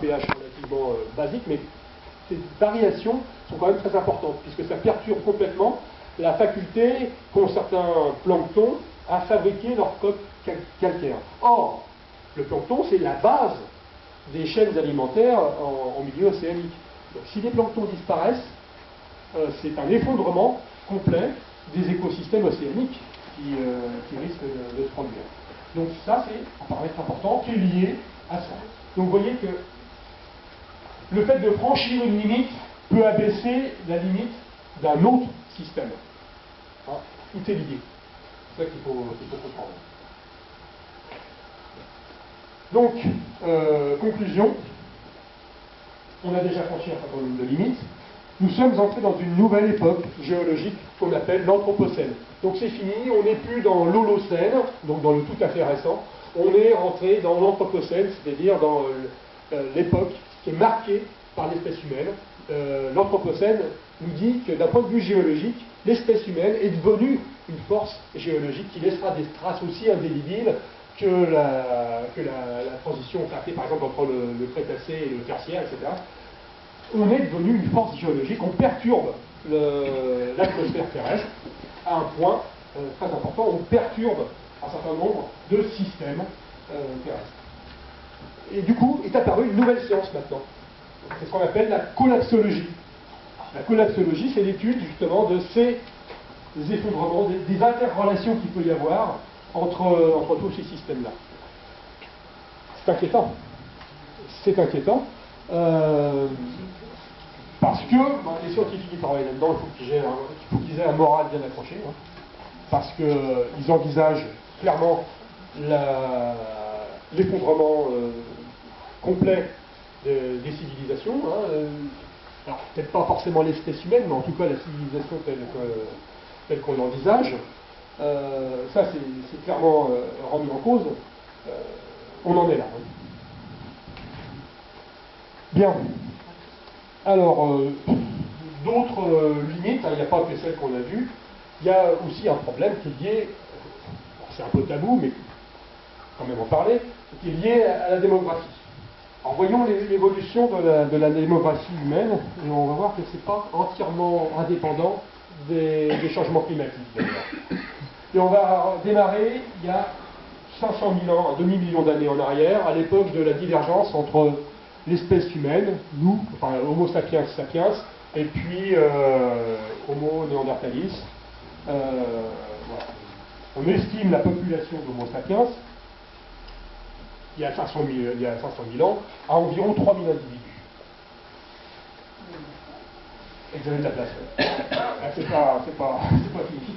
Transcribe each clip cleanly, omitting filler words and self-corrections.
pH relativement basique, mais ces variations sont quand même très importantes, puisque ça perturbe complètement la faculté qu'ont certains planctons à fabriquer leur coque calcaire. Or, le plancton, c'est la base des chaînes alimentaires en milieu océanique. Donc, si les planctons disparaissent, c'est un effondrement complet des écosystèmes océaniques qui risquent de se produire. Donc ça, c'est un paramètre important qui est lié à ça. Donc vous voyez que le fait de franchir une limite peut abaisser la limite d'un autre système. Hein, tout est lié. C'est ça qu'il faut comprendre. Donc, conclusion, on a déjà franchi un certain nombre de limites. Nous sommes entrés dans une nouvelle époque géologique qu'on appelle l'Anthropocène. Donc c'est fini, on n'est plus dans l'Holocène, donc dans le tout à fait récent, on est rentré dans l'Anthropocène, c'est-à-dire dans l'époque qui est marquée par l'espèce humaine. L'Anthropocène nous dit que d'un point de vue géologique, l'espèce humaine est devenue une force géologique qui laissera des traces aussi indélébiles que la transition fait, par exemple, entre le Crétacé et le Tertiaire, etc. On est devenu une force géologique, on perturbe l'atmosphère terrestre à un point très important, on perturbe un certain nombre de systèmes terrestres. Et du coup, est apparue une nouvelle science maintenant. C'est ce qu'on appelle la collapsologie. La collapsologie, c'est l'étude justement de ces effondrements, des interrelations qu'il peut y avoir entre tous ces systèmes-là. C'est inquiétant. C'est inquiétant. Parce que les scientifiques qui travaillent là-dedans, il faut qu'ils aient un moral bien accroché. Hein, parce qu'ils envisagent clairement l'effondrement complet des civilisations. Hein, alors, peut-être pas forcément l'espèce humaine, mais en tout cas la civilisation telle qu'on l'envisage. Ça, c'est clairement remis en cause. On en est là. Hein. Bien. Alors, d'autres limites, hein, il n'y a pas que celles qu'on a vues. Il y a aussi un problème qui est lié, c'est un peu tabou, mais quand même en parler, qui est lié à la démographie. Alors voyons l'évolution de la démographie humaine, et on va voir que ce n'est pas entièrement indépendant des changements climatiques, d'ailleurs. Et on va démarrer il y a 500 000 ans, un demi-million d'années en arrière, à l'époque de la divergence entre l'espèce humaine, nous, enfin Homo sapiens sapiens, et puis Homo neanderthalis. Voilà. On estime la population d'Homo sapiens, il y a 500 000 ans, à environ 3 000 individus. Examen de la place. C'est pas fini.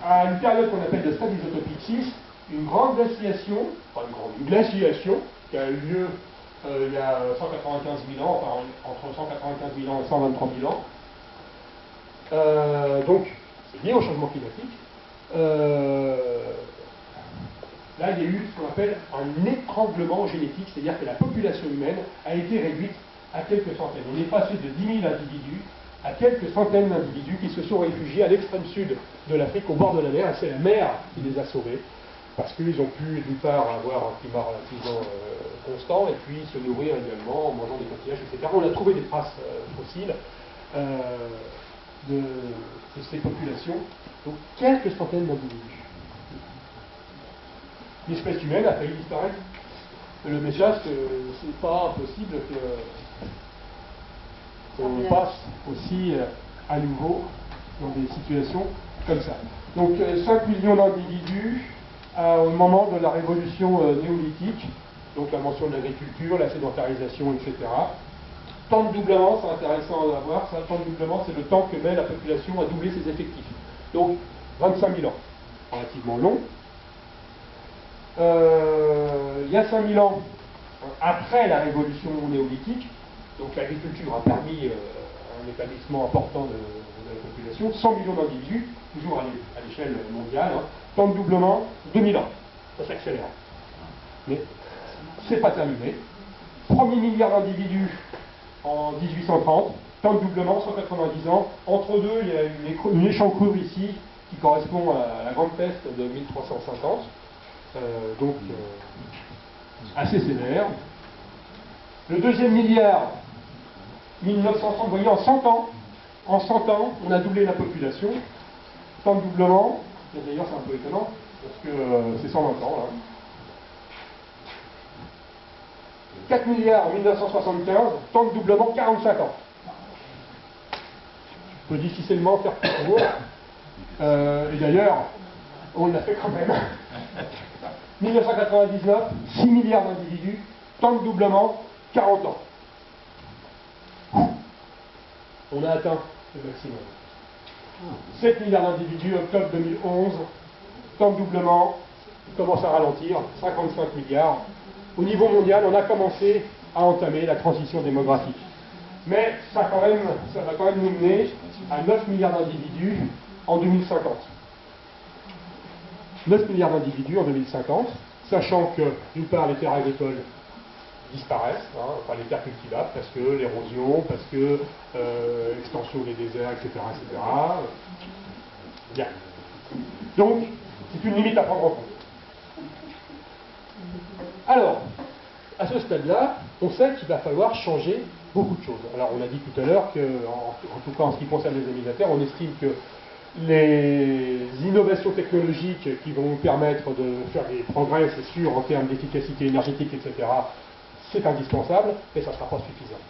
À une période qu'on appelle de stade isotopique 6, une grande glaciation, une glaciation qui a eu lieu il y a 195 000 ans, enfin entre 195 000 ans et 123 000 ans. Donc, c'est lié au changement climatique. Là, il y a eu ce qu'on appelle un étranglement génétique, c'est-à-dire que la population humaine a été réduite à quelques centaines. On est passé de 10 000 individus à quelques centaines d'individus qui se sont réfugiés à l'extrême sud de l'Afrique, au bord de la mer, et c'est la mer qui les a sauvés, parce qu'ils ont pu, d'une part, avoir un climat relativement constant, et puis se nourrir également en mangeant des coquillages, etc. On a trouvé des traces fossiles de ces populations, donc quelques centaines d'individus. L'espèce humaine a failli disparaître. Le message, c'est pas impossible qu'on passe aussi à nouveau dans des situations comme ça. Donc 5 millions d'individus au moment de la révolution néolithique, donc la mention de l'agriculture, la sédentarisation, etc. Temps de doublement, c'est intéressant à voir, ça, temps de doublement, c'est le temps que met la population à doubler ses effectifs. Donc 25 000 ans, relativement long. Il y a 5000 ans, après la révolution néolithique, donc l'agriculture a permis un établissement important de la population, 100 millions d'individus, toujours à l'échelle mondiale, hein. Temps de doublement, 2000 ans, ça s'accélère. Mais c'est pas terminé. Premier milliard d'individus en 1830, temps de doublement, 190 ans. Entre deux, il y a une échancrure ici qui correspond à la grande peste de 1350. Donc assez sévère. Le deuxième milliard, 1930, vous voyez, en 100 ans, on a doublé la population. Temps de doublement, et d'ailleurs c'est un peu étonnant, parce que c'est 120 ans là. 4 milliards en 1975, temps de doublement 45 ans. On peut difficilement faire plus court. Et d'ailleurs, on l'a fait quand même. 1999, 6 milliards d'individus, temps de doublement 40 ans. On a atteint le maximum. 7 milliards d'individus, octobre 2011, temps de doublement, il commence à ralentir, 55 milliards. Au niveau mondial, on a commencé à entamer la transition démographique. Mais ça va quand même nous mener à 9 milliards d'individus en 2050. 9 milliards d'individus en 2050, sachant que, d'une part, les terres agricoles disparaissent, enfin les terres cultivables, parce que l'érosion, parce que l'extension des déserts, etc., etc. Bien. Donc, c'est une limite à prendre en compte. Alors, à ce stade-là, on sait qu'il va falloir changer beaucoup de choses. Alors, on a dit tout à l'heure que, en tout cas en ce qui concerne les émissaires, on estime que les innovations technologiques qui vont nous permettre de faire des progrès, c'est sûr, en termes d'efficacité énergétique, etc., c'est indispensable, mais ça ne sera pas suffisant.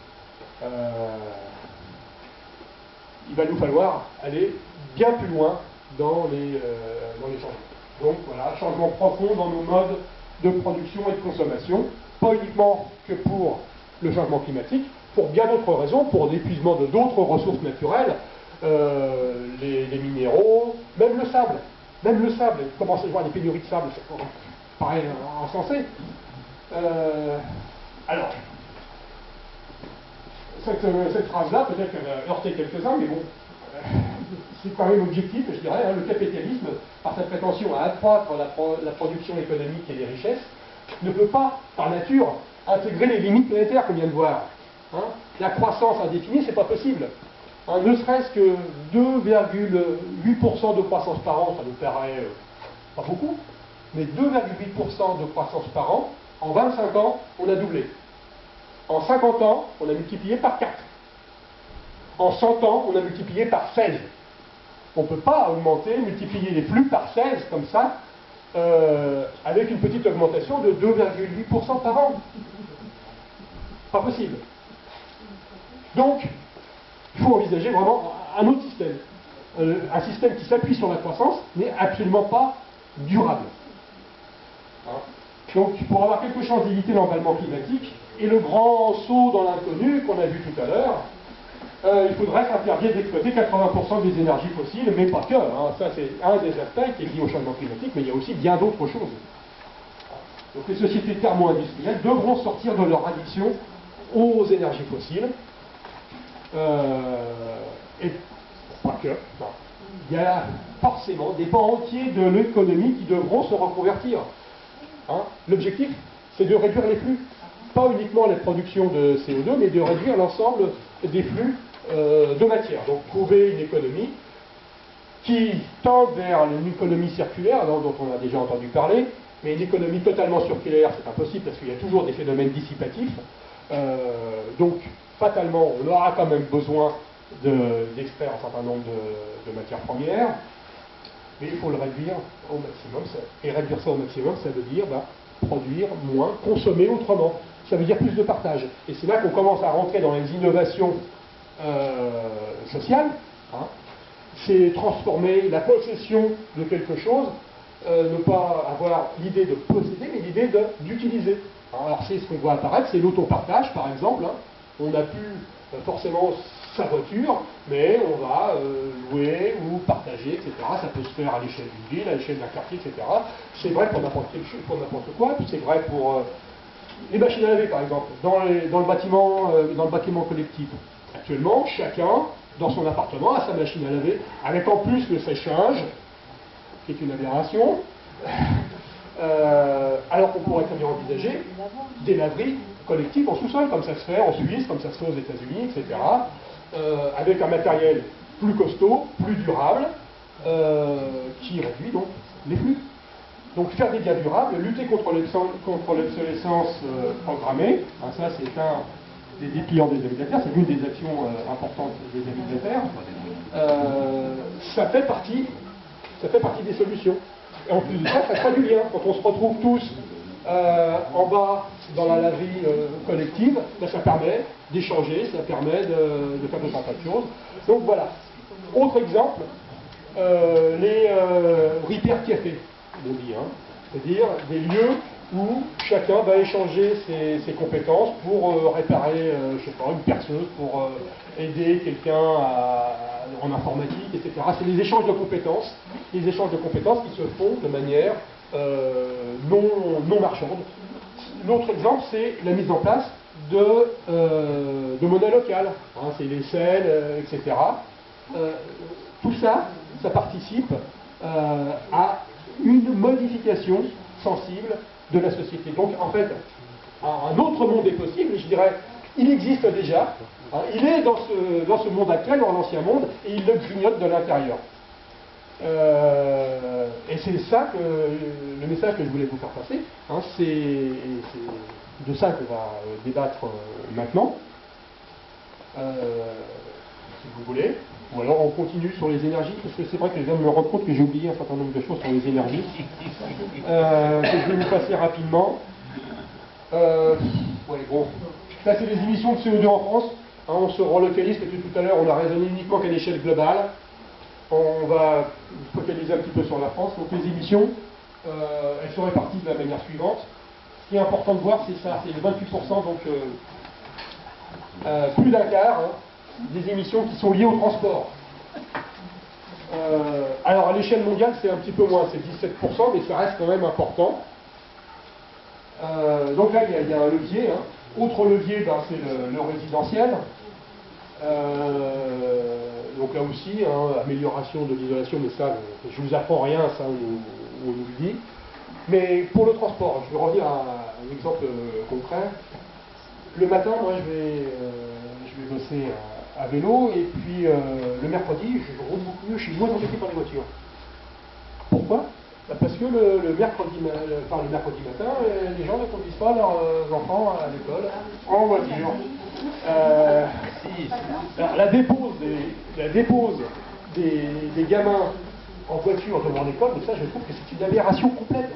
Il va nous falloir aller bien plus loin dans les changements. Donc voilà, changement profond dans nos modes de production et de consommation, pas uniquement que pour le changement climatique, pour bien d'autres raisons, pour l'épuisement de d'autres ressources naturelles, les minéraux, même le sable. Même le sable, vous commencez à voir des pénuries de sable, ça paraît insensé. Alors, cette phrase-là, peut-être qu'elle a heurté quelques-uns, mais bon, c'est quand même objectif, je dirais, le capitalisme, par sa prétention à accroître la production économique et les richesses, ne peut pas, par nature, intégrer les limites planétaires qu'on vient de voir. La croissance indéfinie, c'est pas possible. Ne serait-ce que 2,8% de croissance par an, ça nous paraît pas beaucoup, mais 2,8% de croissance par an, en 25 ans, on a doublé. En 50 ans, on a multiplié par 4. En 100 ans, on a multiplié par 16. On ne peut pas augmenter, multiplier les flux par 16 comme ça, avec une petite augmentation de 2,8% par an. Pas possible. Donc, il faut envisager vraiment un autre système. Un système qui s'appuie sur la croissance, mais absolument pas durable. Donc, pour avoir quelque chose d'éviter l'emballement climatique, et le grand saut dans l'inconnu qu'on a vu tout à l'heure, il faudrait s'interdire d'exploiter 80% des énergies fossiles, mais pas que. Ça, c'est un des aspects qui est lié au changement climatique, mais il y a aussi bien d'autres choses. Donc, les sociétés thermo-industrielles devront sortir de leur addiction aux énergies fossiles. Et pas que. Non. Il y a forcément des pans entiers de l'économie qui devront se reconvertir. L'objectif, c'est de réduire les flux. Pas uniquement la production de CO2, mais de réduire l'ensemble des flux de matière. Donc trouver une économie qui tend vers une économie circulaire, dont on a déjà entendu parler, mais une économie totalement circulaire, c'est impossible parce qu'il y a toujours des phénomènes dissipatifs. Donc, fatalement, on aura quand même besoin d'extraire un certain nombre de matières premières, mais il faut le réduire au maximum. Et réduire ça au maximum, ça veut dire produire moins, consommer autrement. Ça veut dire plus de partage. Et c'est là qu'on commence à rentrer dans les innovations sociales. C'est transformer la possession de quelque chose, ne pas avoir l'idée de posséder, mais l'idée d'utiliser. Alors c'est ce qu'on voit apparaître, c'est l'autopartage par exemple. On n'a plus forcément sa voiture, mais on va louer ou partager, etc. Ça peut se faire à l'échelle d'une ville, à l'échelle d'un quartier, etc. C'est vrai pour n'importe quoi, puis c'est vrai pour les machines à laver par exemple, dans le bâtiment collectif. Actuellement, chacun, dans son appartement, a sa machine à laver, avec en plus le séchage, qui est une aberration. Alors qu'on pourrait très bien envisager des laveries collectives en sous-sol, comme ça se fait en Suisse, comme ça se fait aux États-Unis, etc., avec un matériel plus costaud, plus durable, qui réduit donc les flux. Donc faire des biens durables, lutter contre l'obsolescence programmée, hein, ça c'est un des dépliants des amis de la Terre, c'est l'une des actions importantes des amis de la Terre, ça fait partie des solutions. Et en plus de ça, ça crée du lien. Quand on se retrouve tous en bas dans la laverie collective, ben, ça permet d'échanger, ça permet de faire tout un tas de choses. Donc voilà. Autre exemple, les repair cafés, on dit, hein. C'est-à-dire des lieux où chacun va échanger ses compétences pour réparer, je sais pas, une perceuse, pour aider quelqu'un en informatique, etc. C'est des échanges de compétences, qui se font de manière non marchande. L'autre exemple, c'est la mise en place de monnaie locale, hein, c'est les selles, etc. Tout ça, ça participe à une modification sensible de la société. Donc en fait, un autre monde est possible, je dirais, il existe déjà, hein, il est dans ce monde actuel, dans l'ancien monde, et il le grignote de l'intérieur. Et c'est ça le message que je voulais vous faire passer, hein, c'est de ça qu'on va débattre maintenant, si vous voulez. Ou alors on continue sur les énergies, parce que c'est vrai que je viens de me rendre compte que j'ai oublié un certain nombre de choses sur les énergies, que je vais vous passer rapidement. Ouais, bon. Là c'est les émissions de CO2 en France, hein, on se relocalise, parce que tout à l'heure on a raisonné uniquement qu'à l'échelle globale. On va se focaliser un petit peu sur la France. Donc les émissions, elles sont réparties de la manière suivante. Ce qui est important de voir, c'est ça, c'est les 28%, donc plus d'un quart, hein, des émissions qui sont liées au transport. Alors à l'échelle mondiale, c'est un petit peu moins, c'est 17%, mais ça reste quand même important. Donc là, il y a un levier. Hein. Autre levier, ben, c'est le résidentiel. Donc là aussi, hein, amélioration de l'isolation, mais ça, je ne vous apprends rien, ça, on nous le dit. Mais pour le transport, je vais revenir à un exemple concret. Le matin, moi, je vais bosser à vélo, et puis le mercredi, je roule beaucoup mieux, je suis moins embêté par les voitures. Pourquoi? Parce que le mercredi matin, les gens ne conduisent pas leurs enfants à l'école en voiture. Alors, la dépose des gamins en voiture devant l'école, mais ça je trouve que c'est une aberration complète.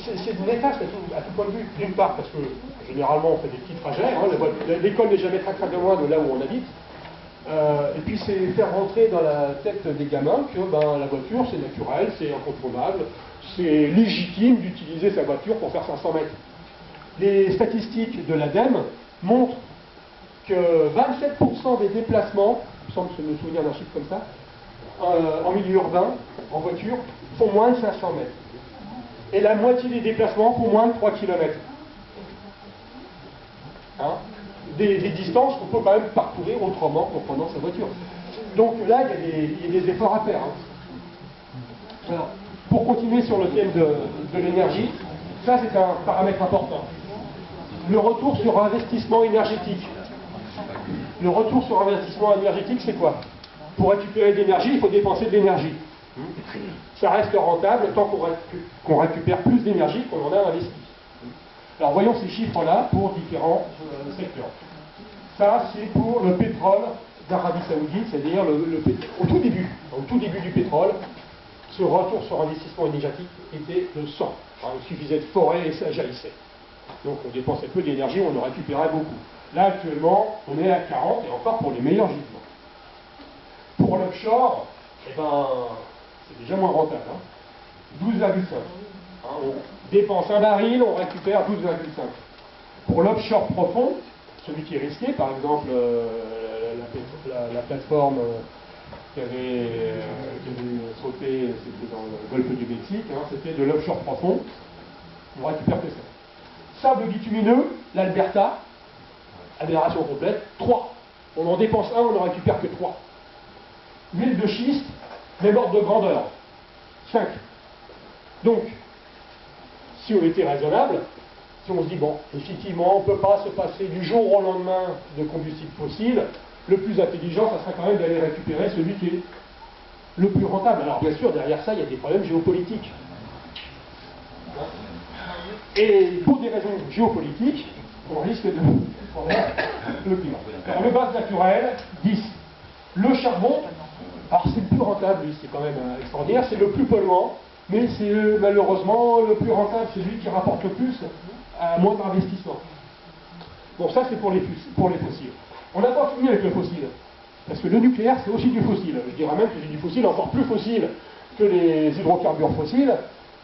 C'est néfaste à tout point de vue. D'une part parce que généralement on fait des petits trajets, hein, l'école n'est jamais très loin de là où on habite. Et puis c'est faire rentrer dans la tête des gamins que ben, la voiture c'est naturel, c'est incontournable, c'est légitime d'utiliser sa voiture pour faire 500 mètres. Les statistiques de l'ADEME montrent que 27% des déplacements, il me semble me souvenir d'un chiffre comme ça, en milieu urbain, en voiture, font moins de 500 mètres. Et la moitié des déplacements font moins de 3 km. Hein? Des distances qu'on peut quand même parcourir autrement qu'en prenant sa voiture. Donc là, il y a des efforts à faire. Hein. Alors, pour continuer sur le thème de l'énergie, ça c'est un paramètre important. Le retour sur investissement énergétique. Le retour sur investissement énergétique, c'est quoi? Pour récupérer de l'énergie, il faut dépenser de l'énergie. Ça reste rentable tant qu'on récupère plus d'énergie qu'on en a investi. Alors voyons ces chiffres-là pour différents secteurs. Ça, c'est pour le pétrole d'Arabie Saoudite, c'est-à-dire au tout début du pétrole, ce retour sur investissement énergétique était de 100. Alors, il suffisait de forer et ça jaillissait. Donc on dépensait peu d'énergie, on en récupérait beaucoup. Là, actuellement, on est à 40, et encore pour les meilleurs gisements. Pour l'offshore, eh ben, c'est déjà moins rentable. Hein. 12,5. Hein, on dépense un baril, on récupère 12,5. Pour l'offshore profond, celui qui est risqué, par exemple la plateforme qui avait sauté, c'était dans le golfe du Mexique, hein, c'était de l'offshore profond, on récupère que ça. Sable bitumineux, l'Alberta, aberration complète, 3. On en dépense 1, on n'en récupère que 3. Huile de schiste, même ordre de grandeur, 5. Donc, si on était raisonnable, si on se dit, bon, effectivement, on ne peut pas se passer du jour au lendemain de combustibles fossiles, le plus intelligent, ça serait quand même d'aller récupérer celui qui est le plus rentable. Alors bien sûr, derrière ça, il y a des problèmes géopolitiques. Et pour des raisons géopolitiques, on risque de compromettre le climat. Alors, le gaz naturel, 10. Le charbon, alors c'est le plus rentable, lui, c'est quand même extraordinaire, c'est le plus polluant, mais c'est malheureusement le plus rentable, c'est lui qui rapporte le plus à moins d'investissement. Bon, ça c'est pour les fossiles. On n'a pas fini avec le fossile, parce que le nucléaire c'est aussi du fossile. Je dirais même que c'est du fossile encore plus fossile que les hydrocarbures fossiles,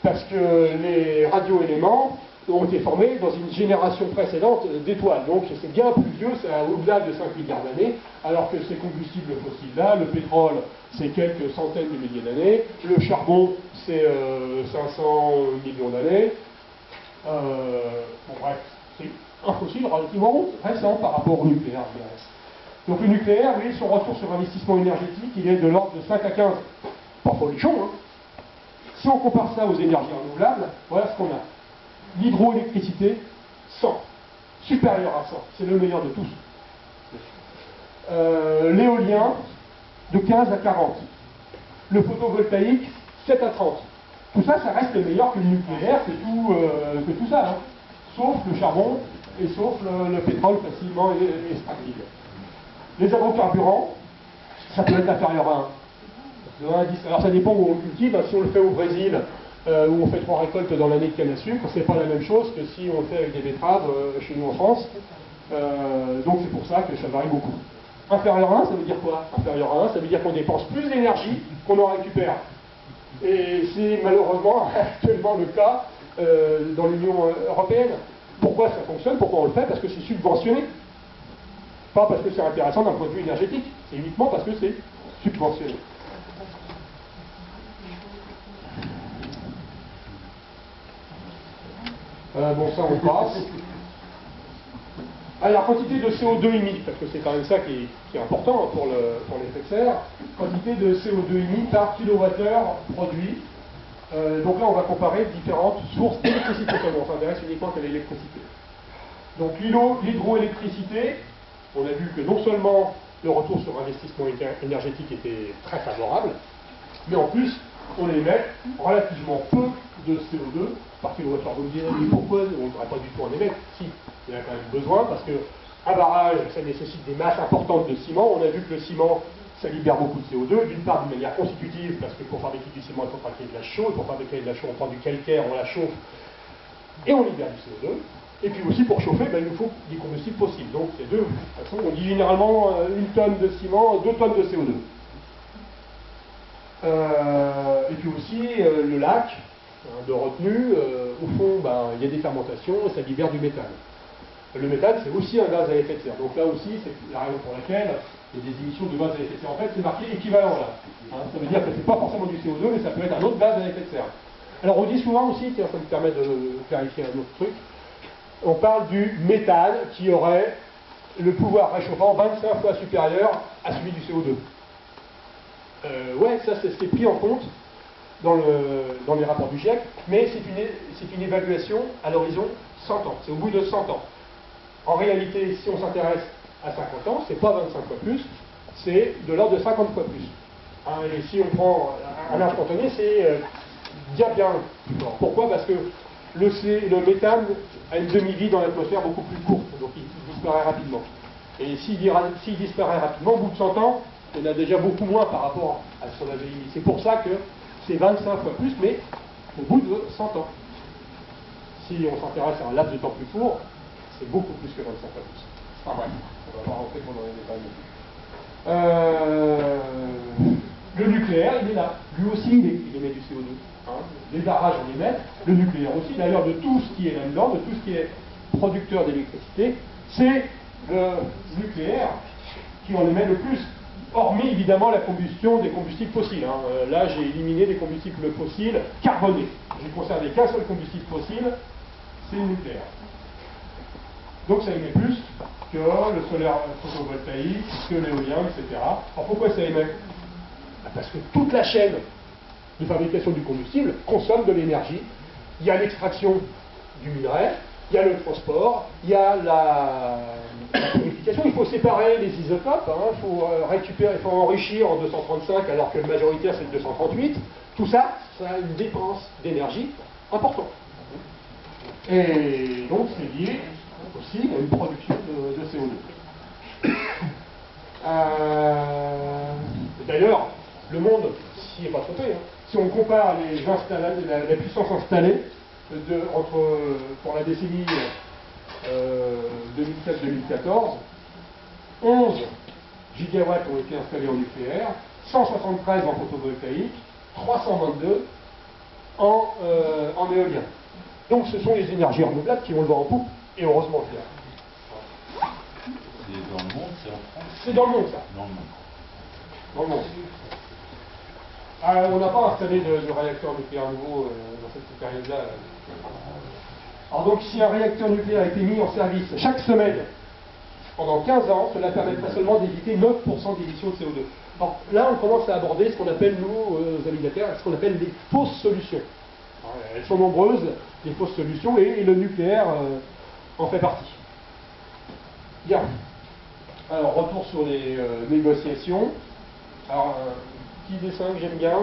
parce que les radioéléments ont été formés dans une génération précédente d'étoiles. Donc c'est bien plus vieux, c'est au-delà de 5 milliards d'années, alors que ces combustibles fossiles-là, le pétrole, c'est quelques centaines de milliers d'années, le charbon, c'est 500 millions d'années. Bon, bref, c'est un fossile relativement récent par rapport au nucléaire, je dirais. Donc le nucléaire, oui, son retour sur investissement énergétique, il est de l'ordre de 5 à 15. Pas folichon, hein. Si on compare ça aux énergies renouvelables, voilà ce qu'on a. L'hydroélectricité, 100. Supérieur à 100. C'est le meilleur de tous. L'éolien, de 15 à 40. Le photovoltaïque, 7 à 30. Tout ça, ça reste meilleur que le nucléaire, que tout ça. Hein. Sauf le charbon et sauf le pétrole facilement extractible. Les agrocarburants, ça peut être inférieur à 1. Alors ça dépend où on cultive. Si on le fait au Brésil, où on fait 3 récoltes dans l'année de canne à sucre, c'est pas la même chose que si on le fait avec des betteraves chez nous en France. Donc c'est pour ça que ça varie beaucoup. Inférieur à 1, ça veut dire quoi? Inférieur à 1, ça veut dire qu'on dépense plus d'énergie qu'on en récupère. Et c'est malheureusement actuellement le cas dans l'Union européenne. Pourquoi ça fonctionne? Pourquoi on le fait? Parce que c'est subventionné. Pas parce que c'est intéressant d'un point de vue énergétique. C'est uniquement parce que c'est subventionné. Bon, ça on passe. Alors, quantité de CO2 émis, parce que c'est quand même ça qui est important pour l'effet de serre. Quantité de CO2 émis par kilowattheure produit. Donc là, on va comparer différentes sources d'électricité. On s'intéresse uniquement à l'électricité. Donc l'hydroélectricité, on a vu que non seulement le retour sur investissement énergétique était très favorable, mais en plus, on émet relativement peu de CO2 par kilowattheure. Vous me direz, mais pourquoi on ne devrait pas du tout en émettre? Si, il y a quand même besoin, parce qu'un barrage, ça nécessite des masses importantes de ciment. On a vu que le ciment, ça libère beaucoup de CO2, d'une part d'une manière constitutive, parce que pour fabriquer du ciment, il faut fabriquer de la chaux, pour fabriquer de la chaux, on prend du calcaire, on la chauffe, et on libère du CO2. Et puis aussi, pour chauffer, il nous faut des combustibles fossiles. Donc, c'est deux. De toute façon, on dit généralement 1 tonne de ciment, 2 tonnes de CO2. Et puis aussi, le lac de retenue, au fond, il y a des fermentations et ça libère du méthane. Le méthane, c'est aussi un gaz à effet de serre. Donc là aussi, c'est la raison pour laquelle il y a des émissions de gaz à effet de serre. En fait, c'est marqué équivalent là. Hein, ça veut dire que c'est pas forcément du CO2, mais ça peut être un autre gaz à effet de serre. Alors on dit souvent aussi, tiens, ça me permet de clarifier un autre truc, on parle du méthane qui aurait le pouvoir réchauffant 25 fois supérieur à celui du CO2. Ouais, ça c'est ce qui est pris en compte dans les rapports du GIEC, mais c'est une évaluation à l'horizon 100 ans, c'est au bout de 100 ans. En réalité, si on s'intéresse à 50 ans, c'est pas 25 fois plus, c'est de l'ordre de 50 fois plus. Hein, et si on prend un instantané, c'est bien plus fort. Pourquoi? Parce que le méthane a une demi-vie dans l'atmosphère beaucoup plus courte, donc il disparaît rapidement. Et s'il disparaît rapidement, au bout de 100 ans, on a déjà beaucoup moins par rapport à ce qu'on avait émis. C'est pour ça que c'est 25 fois plus, mais au bout de 100 ans. Si on s'intéresse à un laps de temps plus court, c'est beaucoup plus que 25 fois plus. Enfin bref, on va pas rentrer trop dans les détails. Le nucléaire, il est là. Lui aussi, il émet du CO2. Hein. Les barrages en émettent, le nucléaire aussi. D'ailleurs, de tout ce qui est là-dedans, de tout ce qui est producteur d'électricité, c'est le nucléaire qui en émet le plus. Hormis évidemment la combustion des combustibles fossiles. Hein. Là, j'ai éliminé des combustibles fossiles carbonés. J'ai conservé qu'un seul combustible fossile, c'est le nucléaire. Donc ça émet plus que le solaire photovoltaïque, que l'éolien, etc. Alors pourquoi ça émet? Parce que toute la chaîne de fabrication du combustible consomme de l'énergie. Il y a l'extraction du minerai, il y a le transport, il y a la purification. Il faut séparer les isotopes, hein, il faut récupérer, il faut enrichir en 235 alors que le majoritaire c'est le 238. Tout ça, ça a une dépense d'énergie importante. Et donc c'est lié aussi à une production de CO2. D'ailleurs, le monde s'y est pas trompé. Hein. Si on compare la puissance installée pour la décennie 2007-2014, 11 gigawatts ont été installés en nucléaire, 173 en photovoltaïque, 322 en éolien. Donc ce sont les énergies renouvelables qui vont le vent en poupe, et heureusement que là. C'est dans le monde, c'est en France? C'est dans le monde, ça. Dans le monde. Dans le monde. On n'a pas installé de réacteur nucléaire nouveau dans cette période-là. Alors donc, si un réacteur nucléaire a été mis en service chaque semaine pendant 15 ans, cela permettrait seulement d'éviter 9% d'émissions de CO2. Alors là, on commence à aborder ce qu'on appelle, nous, amis de la Terre, ce qu'on appelle les fausses solutions. Alors, elles sont nombreuses, les fausses solutions, et le nucléaire en fait partie. Bien. Alors, retour sur les négociations. Alors, un petit dessin que j'aime bien,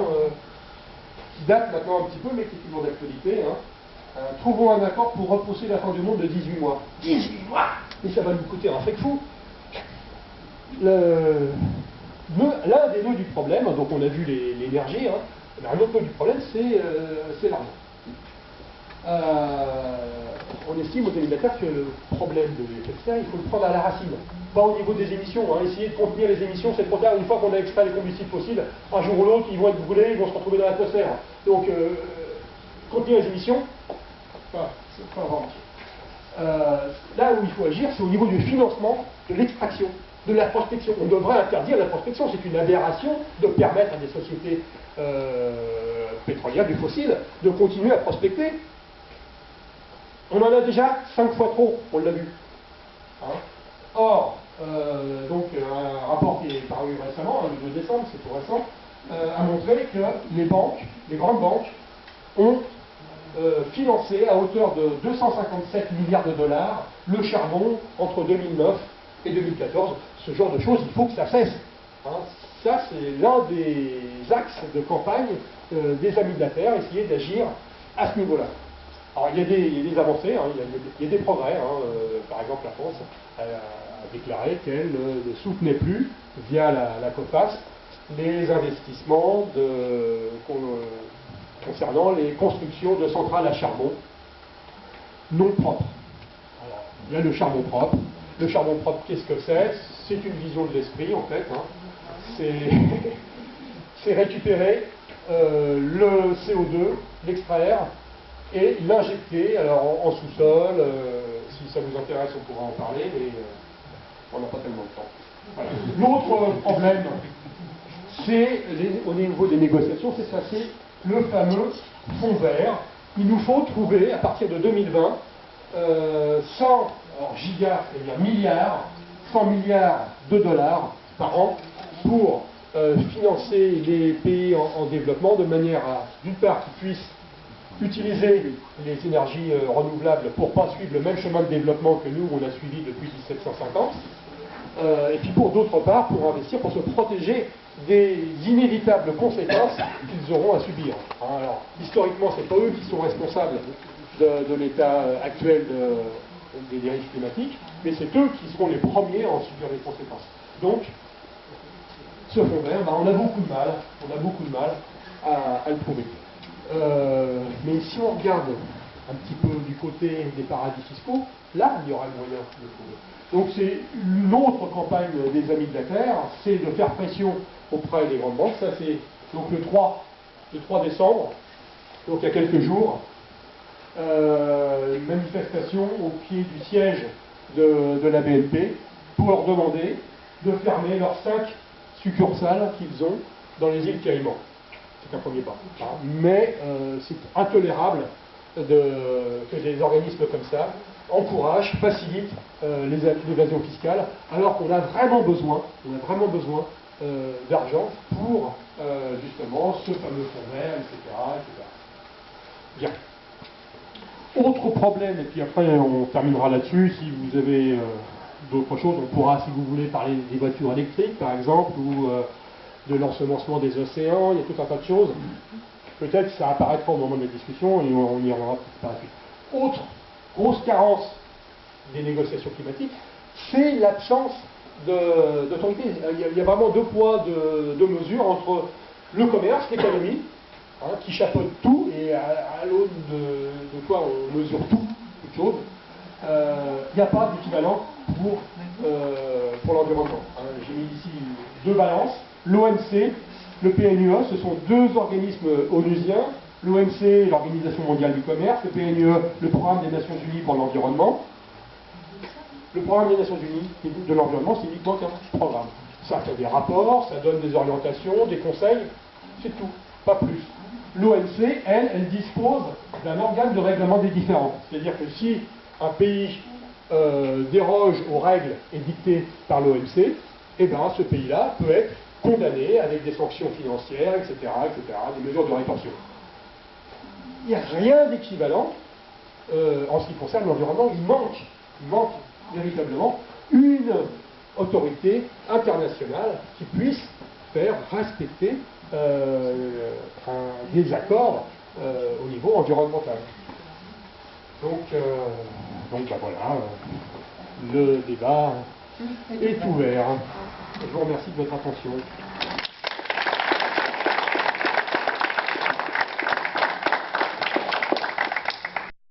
qui date maintenant un petit peu, mais qui est toujours d'actualité. Hein. Trouvons un accord pour repousser la fin du monde de 18 mois. 18 mois! Et ça va nous coûter un fric fou. L'un des nœuds du problème, donc on a vu l'énergie, hein, mais un autre nœud du problème, c'est l'argent. On estime aux éliminataires que le problème de l'effet de serre, il faut le prendre à la racine. Pas au niveau des émissions. Hein. Essayer de contenir les émissions, c'est trop tard. Une fois qu'on a extrait les combustibles fossiles, un jour ou l'autre, ils vont être brûlés, ils vont se retrouver dans l'atmosphère. Donc, contenir les émissions, c'est pas vraiment. Là où il faut agir, c'est au niveau du financement de l'extraction, de la prospection. On devrait interdire la prospection. C'est une aberration de permettre à des sociétés pétrolières, du fossile, de continuer à prospecter. On en a déjà 5 fois trop, on l'a vu. Hein. Or, donc, un rapport qui est paru récemment, le 2 décembre, c'est tout récent, a montré que les grandes banques, ont financé à hauteur de 257 milliards de dollars le charbon entre 2009 et 2014. Ce genre de choses, il faut que ça cesse. Hein. Ça, c'est l'un des axes de campagne des Amis de la Terre, essayer d'agir à ce niveau-là. Alors, il y a des avancées, hein, il y a des progrès. Hein, par exemple, la France a déclaré qu'elle ne soutenait plus, via la COFAS, les investissements concernant les constructions de centrales à charbon non propres. Alors, il y a le charbon propre. Le charbon propre, qu'est-ce que c'est? C'est une vision de l'esprit, en fait. Hein. C'est récupérer le CO2, l'extraire, et l'injecter en sous-sol. Si ça vous intéresse, on pourra en parler, mais on n'a pas tellement de temps. Voilà. L'autre problème, c'est au niveau des négociations, c'est ça, c'est le fameux fonds vert. Il nous faut trouver, à partir de 2020, 100 gigas, c'est-à-dire milliards, 100 milliards de dollars par an pour financer les pays en développement de manière à, d'une part, qu'ils puissent utiliser les énergies renouvelables pour ne pas suivre le même chemin de développement que nous, on a suivi depuis 1750, et puis d'autre part, pour investir, pour se protéger des inévitables conséquences qu'ils auront à subir. Hein, alors, historiquement, ce n'est pas eux qui sont responsables de l'état actuel des dérives climatiques, mais c'est eux qui seront les premiers à en subir les conséquences. Donc, ce fonds vert, on a beaucoup de mal à le trouver. Mais si on regarde un petit peu du côté des paradis fiscaux, là, il y aura le moyen de trouver. Donc c'est une autre campagne des Amis de la Terre, c'est de faire pression auprès des grandes banques. Ça c'est donc le 3 décembre, donc il y a quelques jours, une manifestation au pied du siège de la BNP pour leur demander de fermer leurs 5 succursales qu'ils ont dans les îles Caïmans. C'est un premier pas. Mais c'est intolérable que des organismes comme ça encouragent, facilitent l'évasion fiscale, alors qu'on a vraiment besoin d'argent pour justement ce fameux fonds vert, etc., etc. Bien. Autre problème, et puis après on terminera là-dessus, si vous avez d'autres choses, on pourra, si vous voulez, parler des voitures électriques, par exemple, ou de l'ensemencement des océans, il y a tout un tas de choses. Peut-être que ça apparaîtra au moment de la discussion et on y reviendra par la suite. Autre grosse carence des négociations climatiques, c'est l'absence d'autorité. Il y a vraiment deux poids, deux mesures entre le commerce, l'économie, qui chapeaute tout, et à l'aune de quoi on mesure tout, toute chose. Il n'y a pas d'équivalent pour l'environnement. J'ai mis ici deux balances. L'OMC, le PNUE, ce sont deux organismes onusiens. L'OMC, l'Organisation mondiale du commerce, le PNUE, le Programme des Nations Unies pour l'environnement. Le Programme des Nations Unies de l'environnement, c'est uniquement un programme. Ça fait des rapports, ça donne des orientations, des conseils, c'est tout, pas plus. L'OMC, elle dispose d'un organe de règlement des différends. C'est-à-dire que si un pays déroge aux règles édictées par l'OMC, eh bien ce pays-là peut être condamné avec des sanctions financières, etc., des mesures de rétorsion. Il n'y a rien d'équivalent en ce qui concerne l'environnement. Il manque véritablement une autorité internationale qui puisse faire respecter des accords au niveau environnemental. Donc ben voilà, le débat est ouvert. Je vous remercie de votre attention.